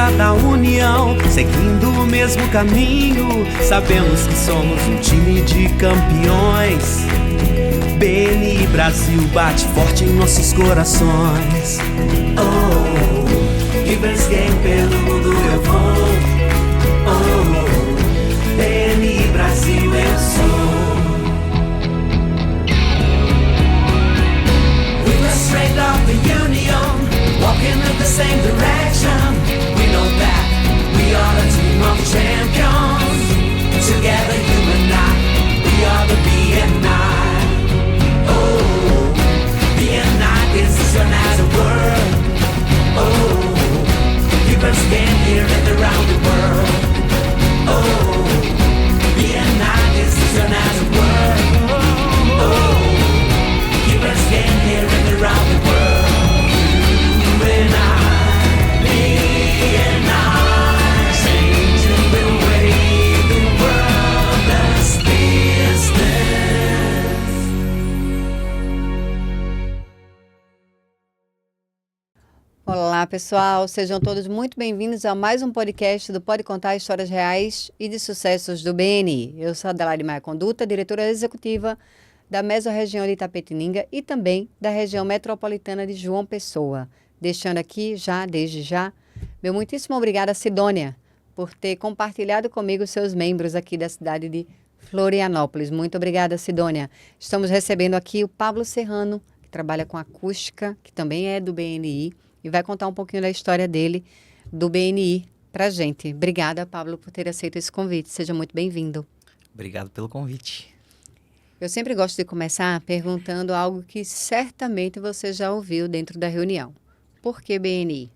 força da união, seguindo o mesmo caminho. Sabemos que somos um time de campeões. BNI Brasil bate forte em nossos corações. Oh, Givers Game pelo mundo eu vou. Oh, BNI Brasil eu sou. We were straight of the union, walking in the same direction. We know that we are a team of champions. Together you and I, we are the BNI. Oh, BNI is as a word. Oh, keep us game here and around the world. Oh, BNI is as a word. Oh, keep us game here and around the world. You and I, BNI, changing the way the world does business. Olá pessoal, sejam todos muito bem-vindos a mais um podcast do Pode Contar Histórias Reais e de Sucessos do BNI. Eu sou Adelaide Maia Conduta, diretora executiva da Mesorregião de Itapetininga e também da região metropolitana de João Pessoa. Deixando aqui, desde já, meu muitíssimo obrigada, Sidônia, por ter compartilhado comigo seus membros aqui da cidade de Florianópolis. Muito obrigada, Sidônia. Estamos recebendo aqui o Pablo Serrano, que trabalha com acústica, que também é do BNI, e vai contar um pouquinho da história dele, do BNI, pra gente. Obrigada, Pablo, por ter aceito esse convite. Seja muito bem-vindo. Obrigado pelo convite. Eu sempre gosto de começar perguntando algo que certamente você já ouviu dentro da reunião. Por que BNI?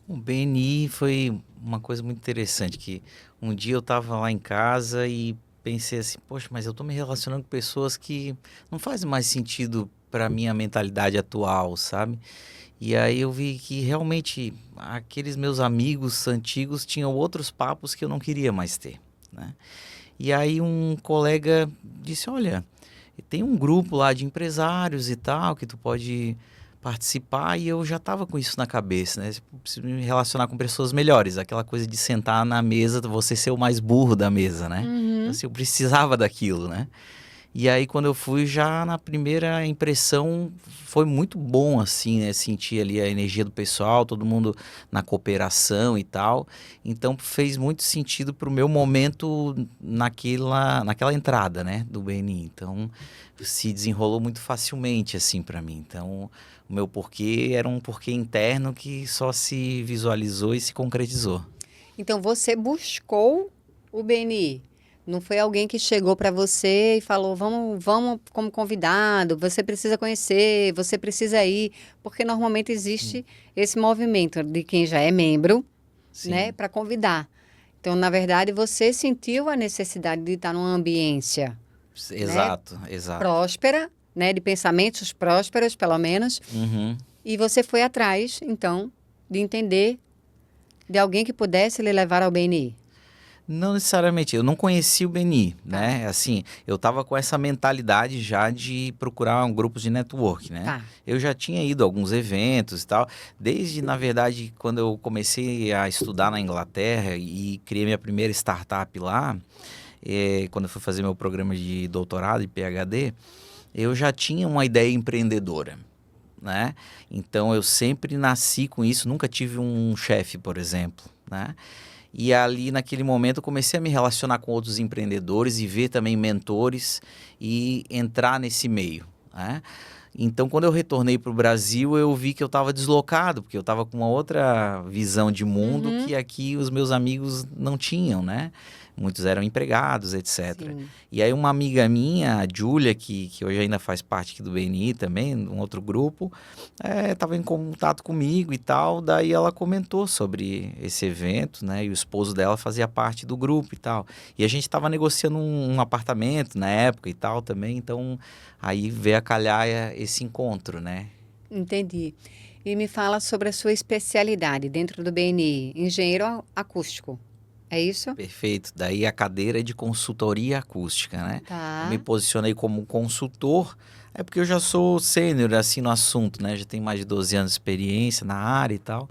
O BNI foi uma coisa muito interessante, que um dia eu estava lá em casa e pensei assim, poxa, mas eu estou me relacionando com pessoas que não fazem mais sentido para a minha mentalidade atual, sabe? E aí eu vi que realmente aqueles meus amigos antigos tinham outros papos que eu não queria mais ter, né? E aí um colega disse, olha, tem um grupo lá de empresários e tal, que tu pode participar, e eu já estava com isso na cabeça, né? Eu preciso me relacionar com pessoas melhores, aquela coisa de sentar na mesa, você ser o mais burro da mesa, né? Então, assim, eu precisava daquilo, né? E aí, quando eu fui, já na primeira impressão, foi muito bom, assim, né? Sentir ali a energia do pessoal, todo mundo na cooperação e tal. Então, fez muito sentido para o meu momento naquela entrada, né? Do BNI. Então, se desenrolou muito facilmente, assim, para mim. Então, o meu porquê era um porquê interno que só se visualizou e se concretizou. Então, você buscou o BNI? Não foi alguém que chegou para você e falou, vamos como convidado, você precisa conhecer, você precisa ir, porque normalmente existe esse movimento de quem já é membro, né, para convidar. Então, na verdade, você sentiu a necessidade de estar numa ambiência, Exato, né, exato. próspera, né, de pensamentos prósperos, pelo menos, e você foi atrás, então, de entender de alguém que pudesse lhe levar ao BNI. Não necessariamente, eu não conhecia o BNI, né? Assim, eu tava com essa mentalidade já de procurar um grupo de network, né? Eu já tinha ido a alguns eventos e tal, desde, na verdade, quando eu comecei a estudar na Inglaterra e criei minha primeira startup lá, quando eu fui fazer meu programa de doutorado e PhD, eu já tinha uma ideia empreendedora, né? Então, eu sempre nasci com isso, nunca tive um chefe, por exemplo, né? E ali, naquele momento, eu comecei a me relacionar com outros empreendedores e ver também mentores e entrar nesse meio, né? Então, quando eu retornei para o Brasil, eu vi que eu estava deslocado, porque eu estava com uma outra visão de mundo que aqui os meus amigos não tinham, né? Muitos eram empregados, etc. Sim. E aí uma amiga minha, a Júlia, que hoje ainda faz parte aqui do BNI também, um outro grupo, estava em contato comigo e tal, daí ela comentou sobre esse evento, né? E o esposo dela fazia parte do grupo e tal. E a gente estava negociando um apartamento na época e tal também, então aí veio a calhar esse encontro, né? Entendi. E me fala sobre a sua especialidade dentro do BNI, engenheiro acústico. É isso? Perfeito. Daí a cadeira é de consultoria acústica, né? Tá. Eu me posicionei como consultor, porque eu já sou sênior assim no assunto, né? Já tenho mais de 12 anos de experiência na área e tal.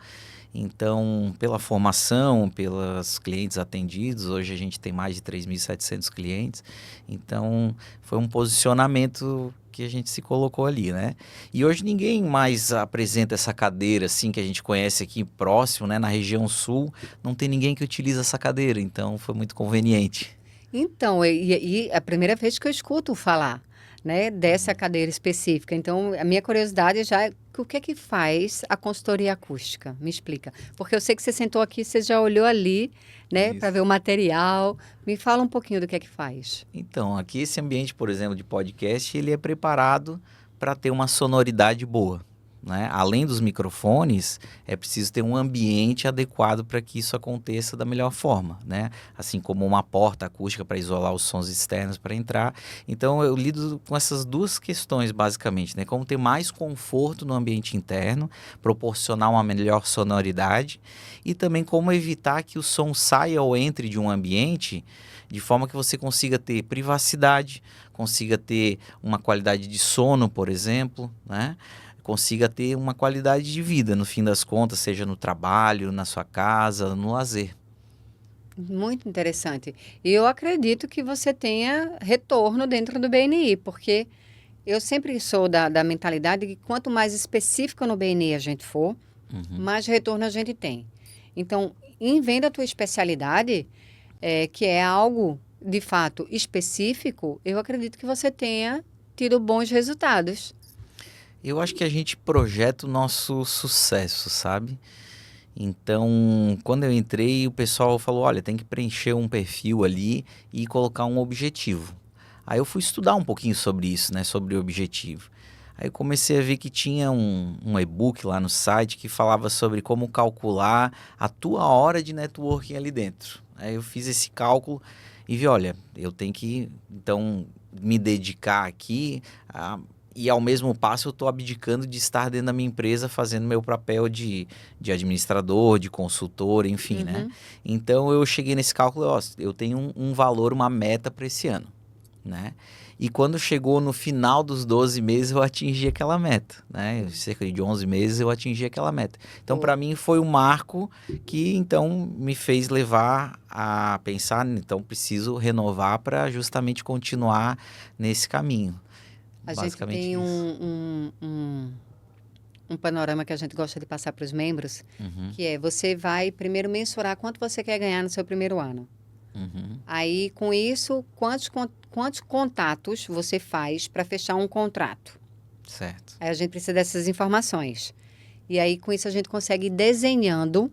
Então, pela formação, pelos clientes atendidos, hoje a gente tem mais de 3.700 clientes. Então, foi um posicionamento que a gente se colocou ali, né? E hoje ninguém mais apresenta essa cadeira, assim, que a gente conhece aqui próximo, né? Na região sul, não tem ninguém que utiliza essa cadeira. Então, foi muito conveniente. Então, e é a primeira vez que eu escuto falar, né, dessa cadeira específica. Então, a minha curiosidade já é o que é que faz a consultoria acústica? Me explica. Porque eu sei que você sentou aqui, você já olhou ali, né, para Isso. ver o material. Me fala um pouquinho do que é que faz. Então, aqui esse ambiente, por exemplo, de podcast, ele é preparado para ter uma sonoridade boa, né? Além dos microfones, é preciso ter um ambiente adequado para que isso aconteça da melhor forma, né? Assim como uma porta acústica para isolar os sons externos para entrar. Então, eu lido com essas duas questões, basicamente, né? Como ter mais conforto no ambiente interno, proporcionar uma melhor sonoridade e também como evitar que o som saia ou entre de um ambiente de forma que você consiga ter privacidade, consiga ter uma qualidade de sono, por exemplo, né? Consiga ter uma qualidade de vida, no fim das contas, seja no trabalho, na sua casa, no lazer. Muito interessante. E eu acredito que você tenha retorno dentro do BNI, porque eu sempre sou da mentalidade que quanto mais específico no BNI a gente for, mais retorno a gente tem. Então, em venda a tua especialidade, que é algo de fato específico, eu acredito que você tenha tido bons resultados. Eu acho que a gente projeta o nosso sucesso, sabe? Então, quando eu entrei, o pessoal falou, olha, tem que preencher um perfil ali e colocar um objetivo. Aí eu fui estudar um pouquinho sobre isso, né? Sobre o objetivo. Aí eu comecei a ver que tinha um e-book lá no site que falava sobre como calcular a tua hora de networking ali dentro. Aí eu fiz esse cálculo e vi, olha, eu tenho que, então, me dedicar aqui e ao mesmo passo eu estou abdicando de estar dentro da minha empresa fazendo meu papel de administrador, de consultor, enfim, né? Então eu cheguei nesse cálculo, ó, eu tenho um valor, uma meta para esse ano, né? E quando chegou no final dos 12 meses eu atingi aquela meta, né? Cerca de 11 meses eu atingi aquela meta. Então para mim foi um marco que então me fez levar a pensar, então preciso renovar para justamente continuar nesse caminho. A gente tem um panorama que a gente gosta de passar para os membros, que é você vai primeiro mensurar quanto você quer ganhar no seu primeiro ano. Aí, com isso, quantos contatos você faz para fechar um contrato? Certo. Aí a gente precisa dessas informações. E aí, com isso, a gente consegue ir desenhando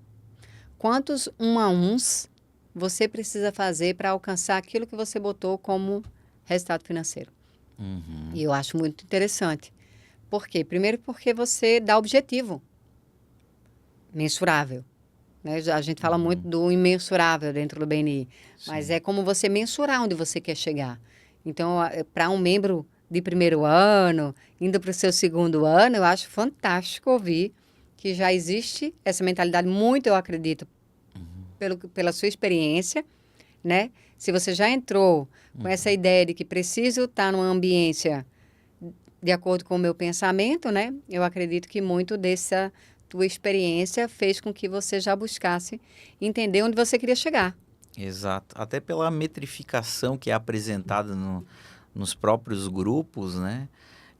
quantos 1-a-1s você precisa fazer para alcançar aquilo que você botou como resultado financeiro. E eu acho muito interessante. Por quê? Primeiro porque você dá objetivo mensurável, né? A gente fala muito do imensurável dentro do BNI, mas é como você mensurar onde você quer chegar. Então, para um membro de primeiro ano, indo para o seu segundo ano, eu acho fantástico ouvir que já existe essa mentalidade, muito eu acredito, pela sua experiência, né? Se você já entrou com essa ideia de que preciso estar numa ambiência de acordo com o meu pensamento, né? Eu acredito que muito dessa tua experiência fez com que você já buscasse entender onde você queria chegar. Exato. Até pela metrificação que é apresentada nos próprios grupos, né?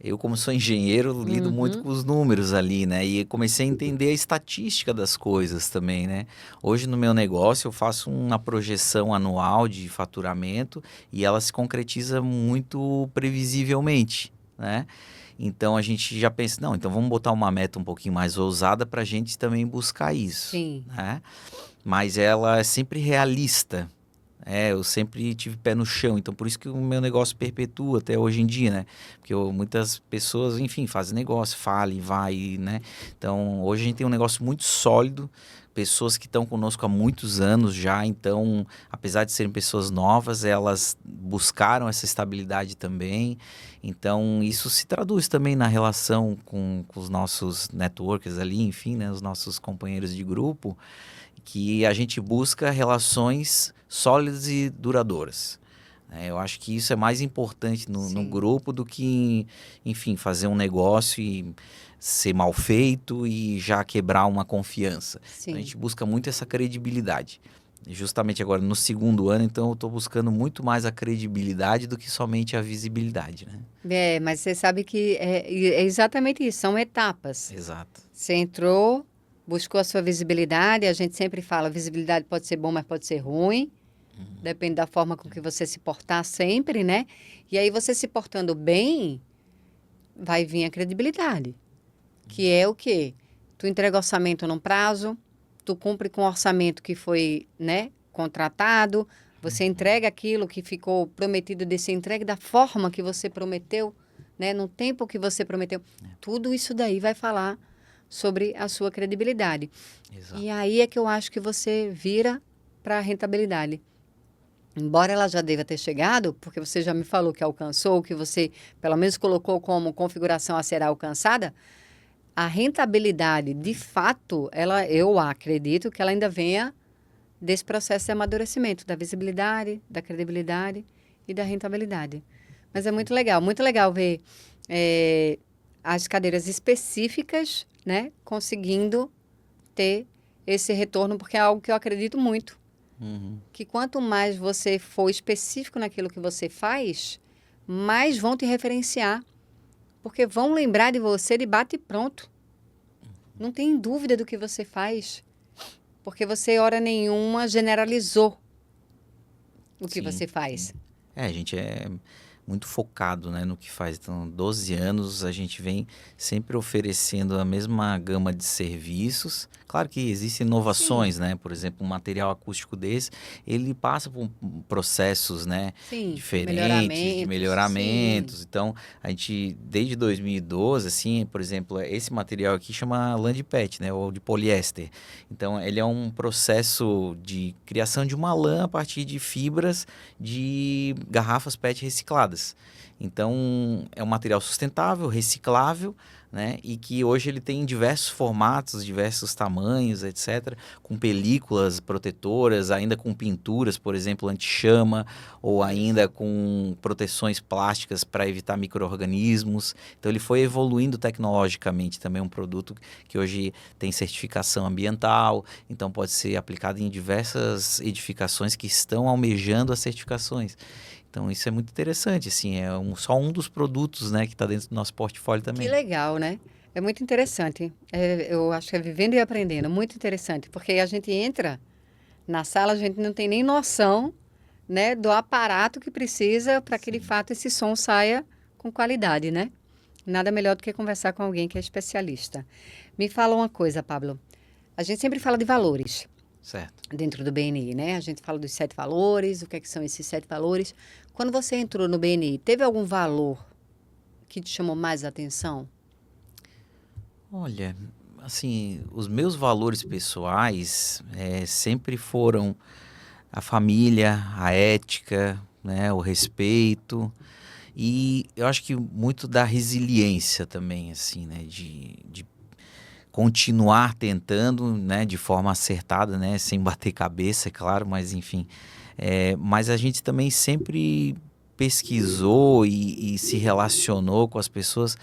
Eu, como sou engenheiro, lido muito com os números ali, né? E comecei a entender a estatística das coisas também, né? Hoje, no meu negócio, eu faço uma projeção anual de faturamento e ela se concretiza muito previsivelmente, né? Então, a gente já pensa, não, então vamos botar uma meta um pouquinho mais ousada para a gente também buscar isso, Sim. né? Mas ela é sempre realista. Eu sempre tive pé no chão, então por isso que o meu negócio perpetua até hoje em dia, né? Porque muitas pessoas, enfim, fazem negócio, falam e vai, né? Então, hoje a gente tem um negócio muito sólido, pessoas que estão conosco há muitos anos já, então, apesar de serem pessoas novas, elas buscaram essa estabilidade também. Então, isso se traduz também na relação com os nossos networkers ali, enfim, né? Os nossos companheiros de grupo, que a gente busca relações sólidas e duradouras, né? Eu acho que isso é mais importante no Sim. grupo do que, enfim, fazer um negócio e ser mal feito e já quebrar uma confiança. Então, a Sim. gente busca muito essa credibilidade. E justamente agora, no segundo ano, então, eu estou buscando muito mais a credibilidade do que somente a visibilidade, né? Mas você sabe que é exatamente isso, são etapas. Exato. Você entrou, buscou a sua visibilidade, a gente sempre fala, visibilidade pode ser bom, mas pode ser ruim, depende da forma com que você se portar sempre, né? E aí você se portando bem, vai vir a credibilidade, que é o quê? Tu entrega orçamento num prazo, tu cumpre com o orçamento que foi, né, contratado, você entrega aquilo que ficou prometido de ser entregue da forma que você prometeu, né, no tempo que você prometeu. Tudo isso daí vai falar sobre a sua credibilidade. Exato. E aí é que eu acho que você vira para a rentabilidade. Embora ela já deva ter chegado, porque você já me falou que alcançou, que você pelo menos colocou como configuração a ser alcançada, a rentabilidade, de fato, eu acredito que ela ainda venha desse processo de amadurecimento, da visibilidade, da credibilidade e da rentabilidade. Mas é muito legal ver as cadeiras específicas, né, conseguindo ter esse retorno, porque é algo que eu acredito muito. Que quanto mais você for específico naquilo que você faz, mais vão te referenciar. Porque vão lembrar de você de bate e pronto. Não tem dúvida do que você faz. Porque você, hora nenhuma, generalizou o que Sim, você faz. a gente é muito focado, né, no que faz. Então, 12 anos a gente vem sempre oferecendo a mesma gama de serviços. Claro que existem inovações, né? Por exemplo, um material acústico desse, ele passa por processos, né, Sim, diferentes de melhoramentos. melhoramentos. Então, a gente, desde 2012, assim, por exemplo, esse material aqui chama lã de PET, né, ou de poliéster. Então, ele é um processo de criação de uma lã a partir de fibras de garrafas PET recicladas. Então, é um material sustentável, reciclável, né? E que hoje ele tem diversos formatos, diversos tamanhos, etc. Com películas protetoras, ainda com pinturas, por exemplo, anti-chama, ou ainda com proteções plásticas para evitar micro-organismos. Então, ele foi evoluindo tecnologicamente também, um produto que hoje tem certificação ambiental, então pode ser aplicado em diversas edificações que estão almejando as certificações. Então, isso é muito interessante, assim, só um dos produtos, né, que está dentro do nosso portfólio também. Que legal, né? É muito interessante. Eu acho que é vivendo e aprendendo, muito interessante. Porque a gente entra na sala, a gente não tem nem noção, né, do aparato que precisa para que, de fato, esse som saia com qualidade, né? Nada melhor do que conversar com alguém que é especialista. Me fala uma coisa, Pablo. A gente sempre fala de valores Certo. dentro do BNI, né? A gente fala dos 7 valores, o que é que são esses 7 valores. Quando você entrou no BNI, teve algum valor que te chamou mais atenção? Olha, assim, os meus valores pessoais sempre foram a família, a ética, né, o respeito e eu acho que muito da resiliência também, assim, né, de continuar tentando, né, de forma acertada, né, sem bater cabeça, é claro, mas enfim. Mas a gente também sempre pesquisou e se relacionou com as pessoas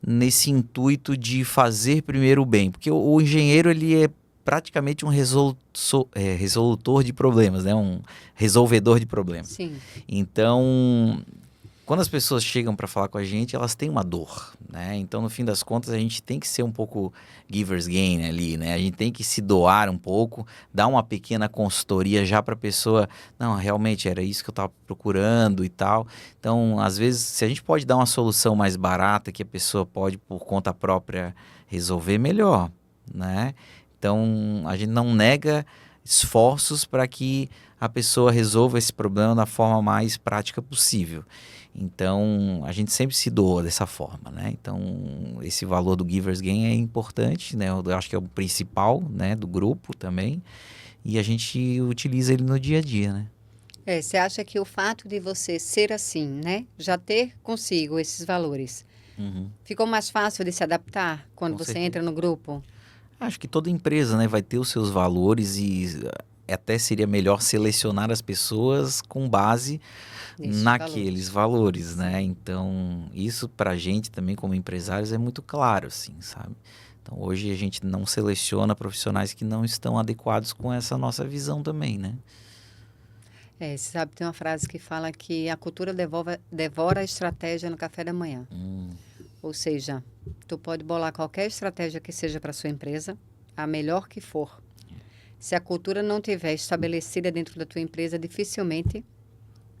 nesse intuito de fazer primeiro o bem, porque o engenheiro ele é praticamente um resolutor de problemas, né, um resolvedor de problemas. Sim. Então, quando as pessoas chegam para falar com a gente, elas têm uma dor, né? Então, no fim das contas, a gente tem que ser um pouco giver's gain ali, né? A gente tem que se doar um pouco, dar uma pequena consultoria já para a pessoa, não, realmente era isso que eu estava procurando e tal. Então, às vezes, se a gente pode dar uma solução mais barata que a pessoa pode, por conta própria, resolver, melhor, né? Então, a gente não nega esforços para que a pessoa resolva esse problema da forma mais prática possível. Então, a gente sempre se doa dessa forma, né? Então, esse valor do Giver's Gain é importante, né? Eu acho que é o principal, né, do grupo também. E a gente utiliza ele no dia a dia, né? Você acha que o fato de você ser assim, né, já ter consigo esses valores, ficou mais fácil de se adaptar quando Com você certeza. entra no grupo? Acho que toda empresa, né, vai ter os seus valores e até seria melhor selecionar as pessoas com base Nesses naqueles valores, né? Então, isso pra gente também como empresários é muito claro, assim, sabe? Então, hoje a gente não seleciona profissionais que não estão adequados com essa nossa visão também, né? Você sabe, tem uma frase que fala que a cultura devora a estratégia no café da manhã. Ou seja, tu pode bolar qualquer estratégia que seja para sua empresa, a melhor que for. Se a cultura não tiver estabelecida dentro da tua empresa, dificilmente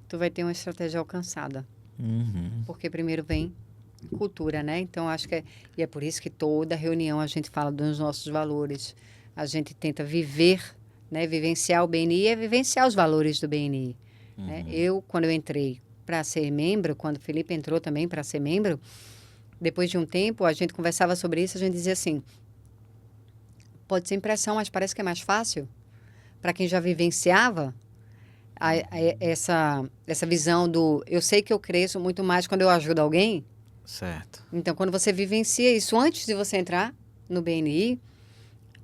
tu vai ter uma estratégia alcançada. Uhum. Porque primeiro vem cultura, né? Então, acho que e é por isso que toda reunião a gente fala dos nossos valores. A gente tenta viver, né? Vivenciar o BNI é vivenciar os valores do BNI. Né? Quando eu entrei para ser membro, quando o Felipe entrou também para ser membro, depois de um tempo, a gente conversava sobre isso, a gente dizia assim, pode ser impressão, mas parece que é mais fácil. Para quem já vivenciava essa visão do... Eu sei que eu cresço muito mais quando eu ajudo alguém. Certo. Então, quando você vivencia isso antes de você entrar no BNI,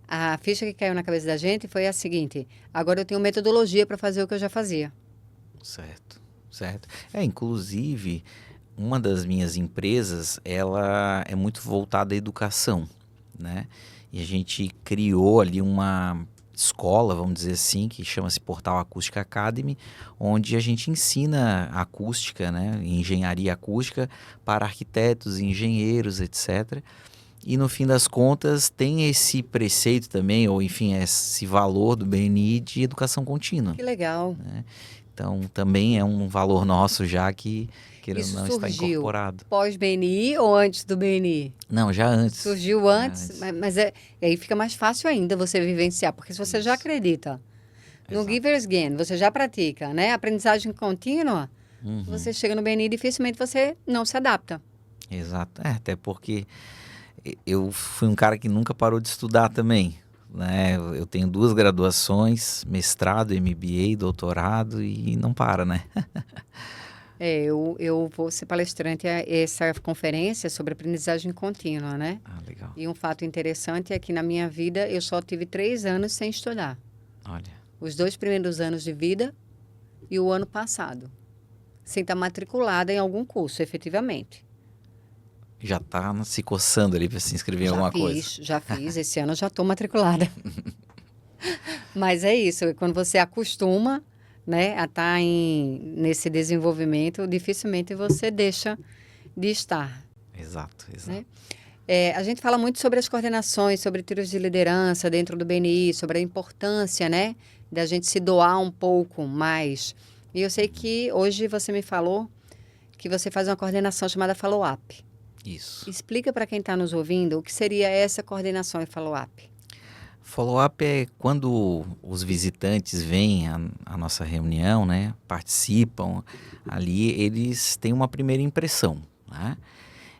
a ficha que caiu na cabeça da gente foi a seguinte, agora eu tenho metodologia para fazer o que eu já fazia. Certo, certo. Inclusive, uma das minhas empresas, ela é muito voltada à educação, né? E a gente criou ali uma escola, vamos dizer assim, que chama-se Portal Acústica Academy, onde a gente ensina acústica, né? Engenharia acústica para arquitetos, engenheiros, etc. E no fim das contas tem esse preceito também, ou enfim, esse valor do BNI de educação contínua. Que legal. Né? Então também é um valor nosso já que querendo Isso não está surgiu incorporado. pós-BNI ou antes do BNI? Não, já antes. Surgiu antes, mas aí fica mais fácil ainda você vivenciar, porque se você já acredita no Exato. Givers Gain, você já pratica, né? Aprendizagem contínua, você chega no BNI, dificilmente você não se adapta. Exato. Até porque eu fui um cara que nunca parou de estudar também. Né? Eu tenho 2 graduações, mestrado, MBA, doutorado e não para, né? Eu vou ser palestrante a essa conferência sobre aprendizagem contínua, né? Ah, legal. E um fato interessante é que na minha vida eu só tive 3 anos sem estudar. Olha. Os 2 primeiros anos de vida e o ano passado. Sem estar matriculada em algum curso, efetivamente. Já tá se coçando ali para se inscrever em alguma coisa. Já fiz. Esse ano eu já estou matriculada. Mas é isso, quando você acostuma, né, a estar nesse desenvolvimento, dificilmente você deixa de estar. Exato. Né? A gente fala muito sobre as coordenações, sobre tiros de liderança dentro do BNI, sobre a importância, né, da gente se doar um pouco mais. E eu sei que hoje você me falou que você faz uma coordenação chamada follow-up. Isso. Explica para quem está nos ouvindo o que seria essa coordenação e follow-up. Follow-up é quando os visitantes vêm à nossa reunião, né, participam ali, eles têm uma primeira impressão, né?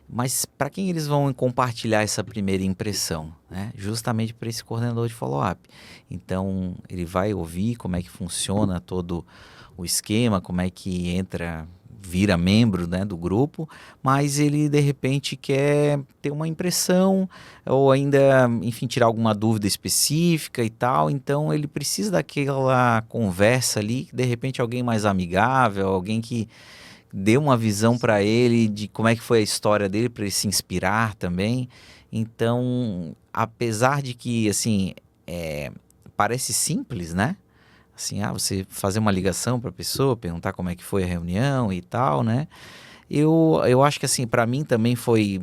Mas para quem eles vão compartilhar essa primeira impressão, né? Justamente para esse coordenador de follow-up. Então, ele vai ouvir como é que funciona todo o esquema, como é que entra, vira membro, né, do grupo, mas ele de repente quer ter uma impressão ou ainda, enfim, tirar alguma dúvida específica e tal, então ele precisa daquela conversa ali, de repente alguém mais amigável, alguém que dê uma visão para ele de como é que foi a história dele, para ele se inspirar também. Então, apesar de que, assim, parece simples, né? Assim, você fazer uma ligação para a pessoa, perguntar como é que foi a reunião e tal, né? Eu acho que, assim, para mim também foi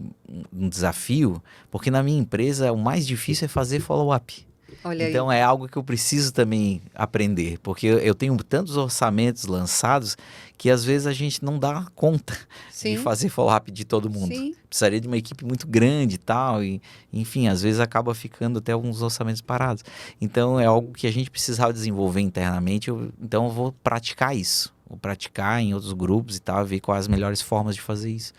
um desafio, porque na minha empresa o mais difícil é fazer follow-up. Olha Então aí. é algo que eu preciso também aprender, porque eu tenho tantos orçamentos lançados que às vezes a gente não dá conta de Sim. fazer follow-up de todo mundo. Sim. Precisaria de uma equipe muito grande e tal, e enfim, às vezes acaba ficando até alguns orçamentos parados. Então é algo que a gente precisava desenvolver internamente, então eu vou praticar isso. Vou praticar em outros grupos e tal, ver quais as melhores formas de fazer isso.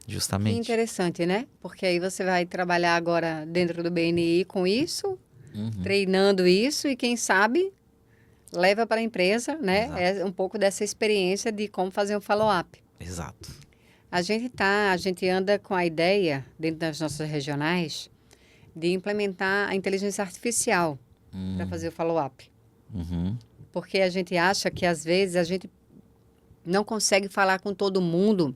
Que Justamente. interessante, né? Porque aí você vai trabalhar agora dentro do BNI com isso, treinando isso e quem sabe leva para a empresa, né? Exato. É um pouco dessa experiência de como fazer um follow-up. Exato. A gente anda com a ideia, dentro das nossas regionais, de implementar a inteligência artificial para fazer o follow-up. Uhum. Porque a gente acha que, às vezes, a gente não consegue falar com todo mundo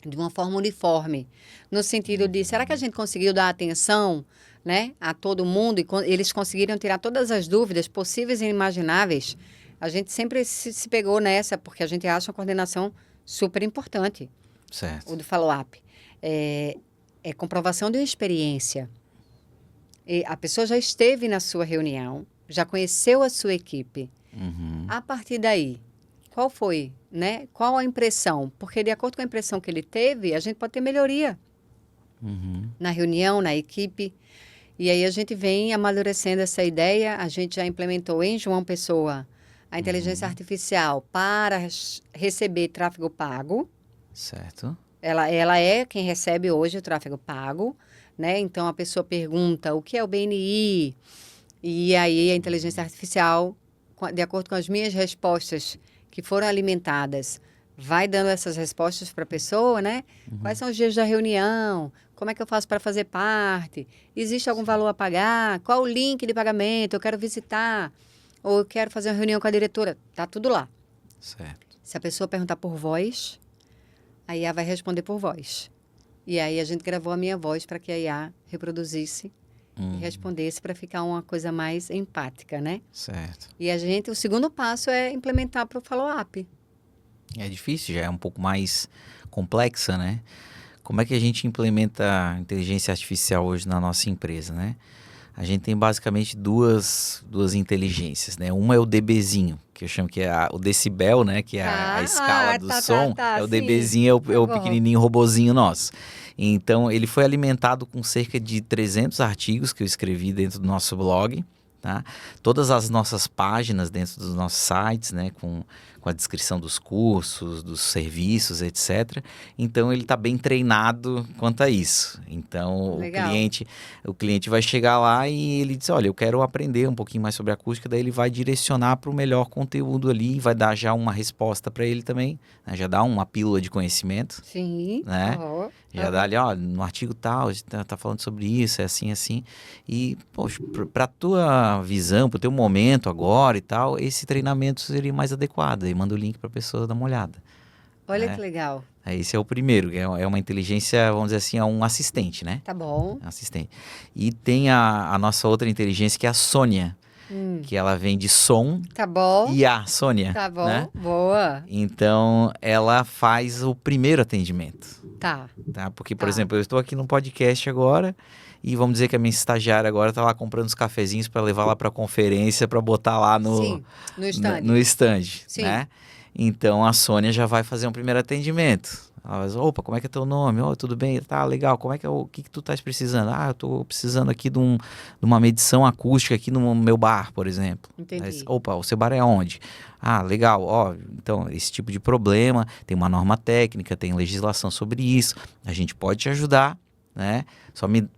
de uma forma uniforme. No sentido de, será que a gente conseguiu dar atenção, né, a todo mundo e eles conseguiram tirar todas as dúvidas possíveis e inimagináveis? A gente sempre se pegou nessa, porque a gente acha a coordenação super importante, Certo. o do follow-up. É comprovação de uma experiência. E a pessoa já esteve na sua reunião, já conheceu a sua equipe. Uhum. A partir daí, qual foi, né? Qual a impressão? Porque de acordo com a impressão que ele teve, a gente pode ter melhoria Uhum. na reunião, na equipe. E aí a gente vem amadurecendo essa ideia. A gente já implementou em João Pessoa a inteligência artificial para receber tráfego pago. Certo. Ela é quem recebe hoje o tráfego pago, né? Então a pessoa pergunta o que é o BNI, e aí a inteligência artificial, de acordo com as minhas respostas que foram alimentadas, vai dando essas respostas para a pessoa, né? Quais são os dias da reunião? Como é que eu faço para fazer parte? Existe algum valor a pagar? Qual o link de pagamento? Eu quero visitar. Ou eu quero fazer uma reunião com a diretora. Tá tudo lá. Certo. Se a pessoa perguntar por voz, a IA vai responder por voz. E aí a gente gravou a minha voz para que a IA reproduzisse e respondesse para ficar uma coisa mais empática, né? Certo. E o segundo passo é implementar para o follow-up. É difícil, já é um pouco mais complexa, né? Como é que a gente implementa a inteligência artificial hoje na nossa empresa, né? A gente tem basicamente duas inteligências, né? Uma é o DBzinho, que eu chamo que é o decibel, né? Que é a escala do som. É o sim. DBzinho, é o Bom. pequenininho robozinho nosso. Então, ele foi alimentado com cerca de 300 artigos que eu escrevi dentro do nosso blog, tá? Todas as nossas páginas dentro dos nossos sites, né? Com a descrição dos cursos, dos serviços, etc. Então, ele está bem treinado quanto a isso. Então, Legal. o cliente vai chegar lá e ele diz, olha, eu quero aprender um pouquinho mais sobre acústica, daí ele vai direcionar para o melhor conteúdo ali, vai dar já uma resposta para ele também, né? Já dá uma pílula de conhecimento. Sim. Né? Aham. Já dá ali, ó, no artigo tal, tá falando sobre isso, é assim, assim. E, poxa, pra tua visão, pro teu momento agora e tal, esse treinamento seria mais adequado. Aí manda o link pra pessoa dar uma olhada. Olha É. que legal. Esse é o primeiro, que é uma inteligência, vamos dizer assim, é um assistente, né? Tá bom. É um assistente. E tem a nossa outra inteligência, que é a Sônia, que ela vem de som Tá bom. e a Sônia. Tá bom. Né? Boa. Então, ela faz o primeiro atendimento. Tá. Tá? Porque, por Tá. exemplo, eu estou aqui num podcast agora e vamos dizer que a minha estagiária agora tá lá comprando os cafezinhos para levar lá para a conferência, para botar lá Sim. No stand. no stand, Sim. né? Então a Sônia já vai fazer um primeiro atendimento. Ela diz, opa, como é que é teu nome? Oh, tudo bem? Tá, legal. Como é que o que tu estás precisando? Ah, eu tô precisando aqui de uma medição acústica aqui no meu bar, por exemplo. Entendi. Aí, opa, o seu bar é onde? Ah, legal. Ó, então, esse tipo de problema, tem uma norma técnica, tem legislação sobre isso. A gente pode te ajudar, né? Só me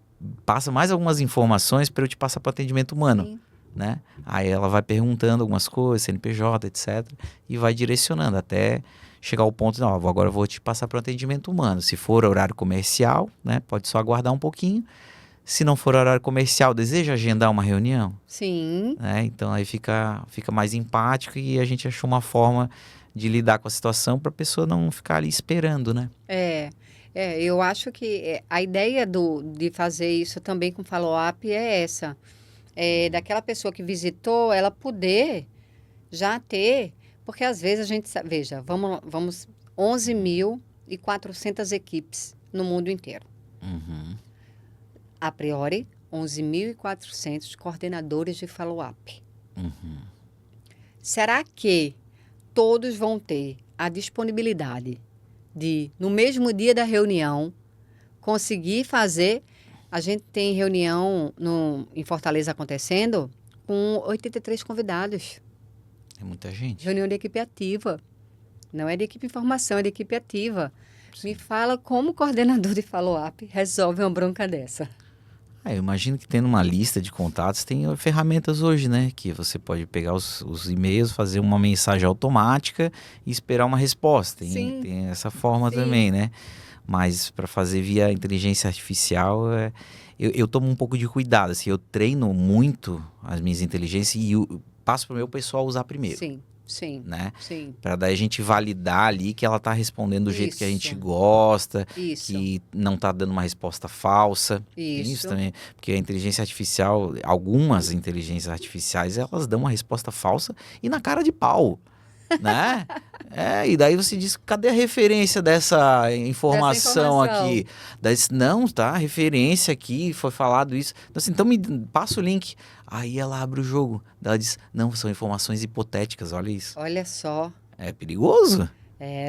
passa mais algumas informações para eu te passar para o atendimento humano. Sim. Né? Aí ela vai perguntando algumas coisas, CNPJ, etc. E vai direcionando até chegar ao ponto, não, agora eu vou te passar para o atendimento humano. Se for horário comercial, né, pode só aguardar um pouquinho. Se não for horário comercial, deseja agendar uma reunião? Sim. Né? Então aí fica mais empático e a gente achou uma forma de lidar com a situação para a pessoa não ficar ali esperando, né? Eu acho que a ideia de fazer isso também com follow-up é essa. Daquela pessoa que visitou, ela poder já ter, porque às vezes a gente sabe, veja, vamos 11.400 equipes no mundo inteiro. Uhum. A priori, 11.400 coordenadores de follow-up. Uhum. Será que todos vão ter a disponibilidade de, no mesmo dia da reunião, conseguir fazer? A gente tem reunião em Fortaleza acontecendo com 83 convidados. É muita gente. Reunião de equipe ativa. Não é de equipe informação, é de equipe ativa. Sim. Me fala como o coordenador de follow-up resolve uma bronca dessa. Eu imagino que tendo uma lista de contatos, tem ferramentas hoje, né? Que você pode pegar os e-mails, fazer uma mensagem automática e esperar uma resposta. Sim. Tem essa forma Sim. também, né? Mas para fazer via inteligência artificial, eu tomo um pouco de cuidado. Assim, eu treino muito as minhas inteligências e passo pro meu pessoal usar primeiro, Sim, sim, né? sim. Para daí a gente validar ali que ela tá respondendo do jeito que a gente Isso. gosta, Isso, que não tá dando uma resposta falsa. Tem isso isso. também, porque a inteligência artificial, algumas inteligências artificiais, elas dão uma resposta falsa e na cara de pau, né? E daí você diz, cadê a referência dessa informação aqui? Daí, não, tá, referência aqui, foi falado isso. Então me passa o link. Aí ela abre o jogo. Daí ela diz, não, são informações hipotéticas, olha isso. Olha só. É perigoso.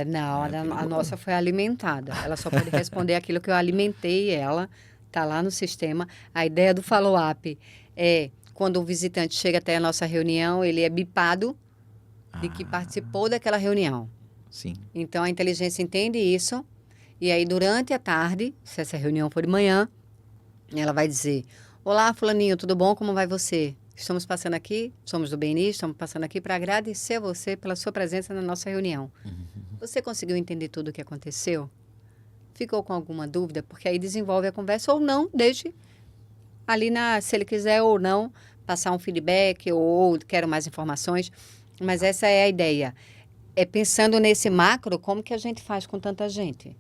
Não, É perigoso. a nossa foi alimentada. Ela só pode responder aquilo que eu alimentei ela. Tá lá no sistema. A ideia do follow-up é quando o visitante chega até a nossa reunião, ele é bipado de que participou daquela reunião. Sim. Então, a inteligência entende isso. E aí, durante a tarde, se essa reunião for de manhã, ela vai dizer: olá, fulaninho, tudo bom? Como vai você? Estamos passando aqui, somos do BNI, estamos passando aqui para agradecer a você pela sua presença na nossa reunião. Você conseguiu entender tudo o que aconteceu? Ficou com alguma dúvida? Porque aí desenvolve a conversa ou não, deixe ali se ele quiser ou não, passar um feedback ou quero mais informações. Mas essa é a ideia. É pensando nesse macro, como que a gente faz com tanta gente,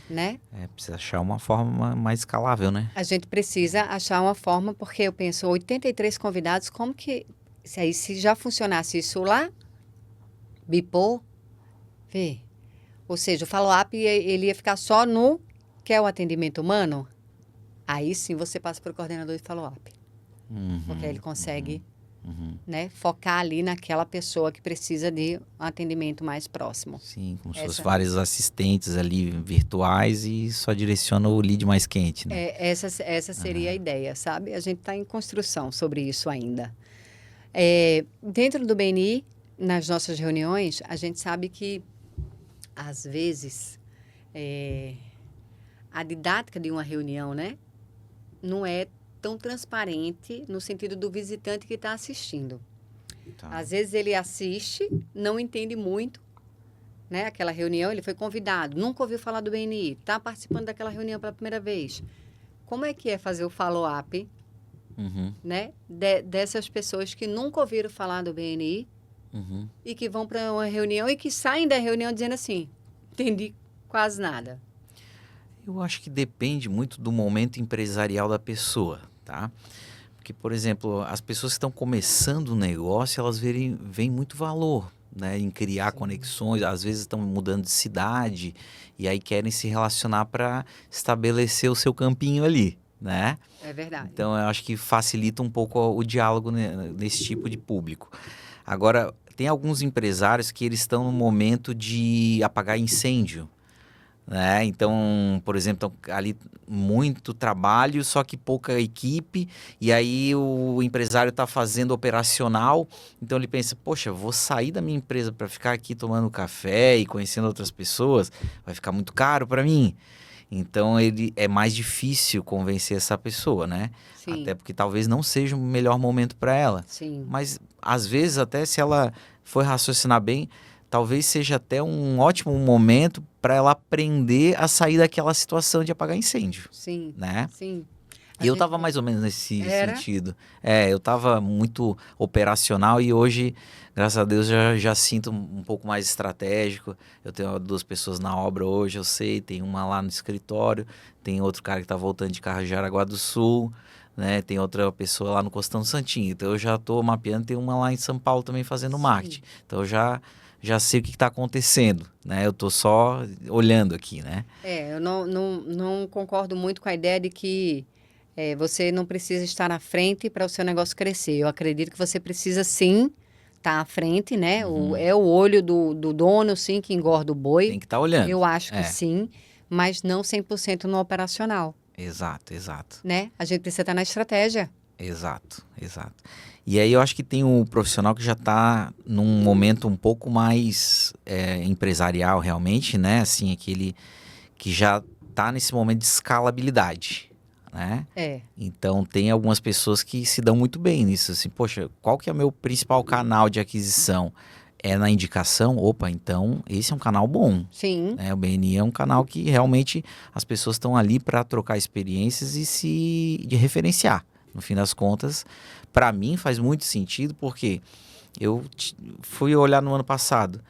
né? Precisa achar uma forma mais escalável, né? A gente precisa achar uma forma, porque eu penso, 83 convidados, como que... Se já funcionasse isso lá, bipou, vê. Ou seja, o follow-up, ele ia ficar só no que é o atendimento humano. Aí sim você passa para o coordenador de follow-up. Porque aí ele consegue né, focar ali naquela pessoa que precisa de um atendimento mais próximo. Sim, como se fossem vários assistentes ali virtuais e só direciona o lead mais quente, né? Essa seria a ideia, sabe? A gente está em construção sobre isso ainda. Dentro do BNI, nas nossas reuniões, a gente sabe que, às vezes, a didática de uma reunião, né, não é tão transparente no sentido do visitante que está assistindo. Tá. Às vezes ele assiste, não entende muito, né? Aquela reunião, ele foi convidado, nunca ouviu falar do BNI, está participando daquela reunião pela primeira vez. Como é que é fazer o follow-up, né? Dessas pessoas que nunca ouviram falar do BNI e que vão para uma reunião e que saem da reunião dizendo assim, entendi quase nada. Eu acho que depende muito do momento empresarial da pessoa, tá? Porque, por exemplo, as pessoas que estão começando um negócio, elas veem muito valor, né? Em criar conexões, às vezes estão mudando de cidade e aí querem se relacionar para estabelecer o seu campinho ali, né? É verdade. Então, eu acho que facilita um pouco o diálogo nesse tipo de público. Agora, tem alguns empresários que eles estão no momento de apagar incêndio, né? Então, por exemplo, ali muito trabalho, só que pouca equipe, e aí o empresário está fazendo operacional, então ele pensa, poxa, vou sair da minha empresa para ficar aqui tomando café e conhecendo outras pessoas, vai ficar muito caro para mim. Então, é mais difícil convencer essa pessoa, né? Sim. Até porque talvez não seja o melhor momento para ela. Sim. Mas, às vezes, até se ela for raciocinar bem, talvez seja até um ótimo momento para ela aprender a sair daquela situação de apagar incêndio. Sim. Né? Sim. E eu estava mais ou menos nesse Era? sentido. Eu estava muito operacional e hoje, graças a Deus, já sinto um pouco mais estratégico. Eu tenho 2 pessoas na obra hoje, eu sei. Tem uma lá no escritório, tem outro cara que está voltando de carro de Jaraguá do Sul, né? Tem outra pessoa lá no Costão Santinho. Então eu já estou mapeando, tem uma lá em São Paulo também fazendo marketing. Então eu já sei o que está acontecendo, né? Eu estou só olhando aqui, né? Eu não concordo muito com a ideia de que você não precisa estar na frente para o seu negócio crescer. Eu acredito que você precisa, sim, estar à frente, né? É o olho do dono, sim, que engorda o boi. Tem que estar olhando. Eu acho que sim, mas não 100% no operacional, Exato. né? A gente precisa estar na estratégia. Exato. E aí eu acho que tem um profissional que já está num momento um pouco mais empresarial realmente, né? Assim, aquele que já está nesse momento de escalabilidade, né? Então tem algumas pessoas que se dão muito bem nisso, assim, poxa, qual que é o meu principal canal de aquisição? É na indicação? Opa, então esse é um canal bom. Sim. O BNI é um canal que realmente as pessoas estão ali para trocar experiências e de referenciar. No fim das contas, para mim faz muito sentido, porque eu fui olhar no ano passado,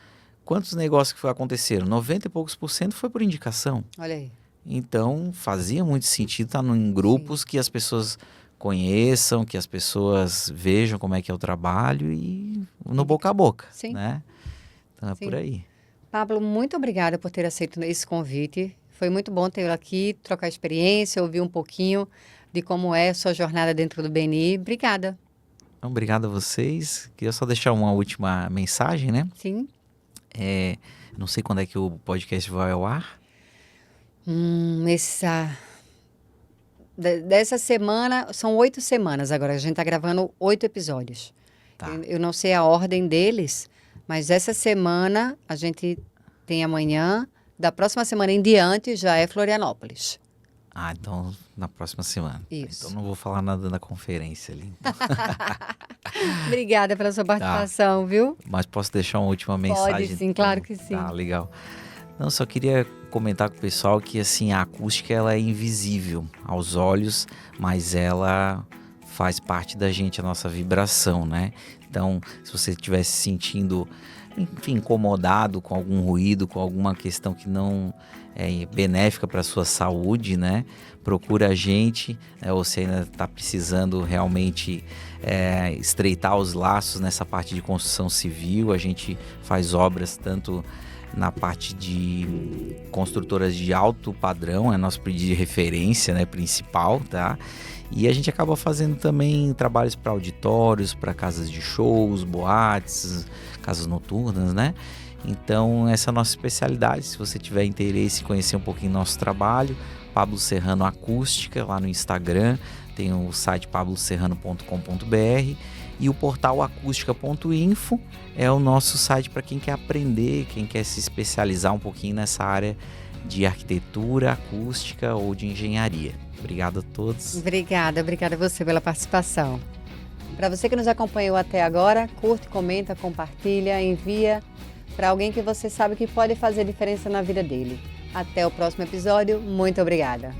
quantos negócios que aconteceram? 90 e poucos % foi por indicação. Olha aí. Então, fazia muito sentido estar em grupos que as pessoas conheçam, que as pessoas vejam como é que é o trabalho e no boca a boca, Sim. né? Então, é Sim. por aí. Pablo, muito obrigada por ter aceito esse convite. Foi muito bom tê-lo aqui, trocar experiência, ouvir um pouquinho de como é a sua jornada dentro do BNI. Obrigada. Então, obrigado a vocês. Queria só deixar uma última mensagem, né? Sim. Não sei quando é que o podcast vai ao ar. Dessa semana, são 8 semanas agora. A gente está gravando 8 episódios. Tá. Eu não sei a ordem deles, mas essa semana a gente tem amanhã. Da próxima semana em diante já é Florianópolis. Ah, então na próxima semana. Isso. Então não vou falar nada da conferência ali. Então. Obrigada pela sua participação, viu? Mas posso deixar uma última mensagem? Pode sim, claro que sim. Tá, legal. Não, só queria comentar com o pessoal que assim, a acústica ela é invisível aos olhos, mas ela faz parte da gente, a nossa vibração, né? Então, se você estiver se sentindo, enfim, incomodado com algum ruído, com alguma questão que não é benéfica para a sua saúde, né? Procura a gente, né? Ou se ainda está precisando realmente estreitar os laços nessa parte de construção civil, a gente faz obras tanto na parte de construtoras de alto padrão, é nosso pedido de referência, né, principal, tá? E a gente acaba fazendo também trabalhos para auditórios, para casas de shows, boates, casas noturnas, né? Então, essa é a nossa especialidade. Se você tiver interesse em conhecer um pouquinho nosso trabalho, Pablo Serrano Acústica, lá no Instagram, tem o site pabloserrano.com.br e o portal acústica.info é o nosso site para quem quer aprender, quem quer se especializar um pouquinho nessa área de arquitetura, acústica ou de engenharia. Obrigado a todos. Obrigada a você pela participação. Para você que nos acompanhou até agora, curte, comenta, compartilha, envia para alguém que você sabe que pode fazer diferença na vida dele. Até o próximo episódio. Muito obrigada.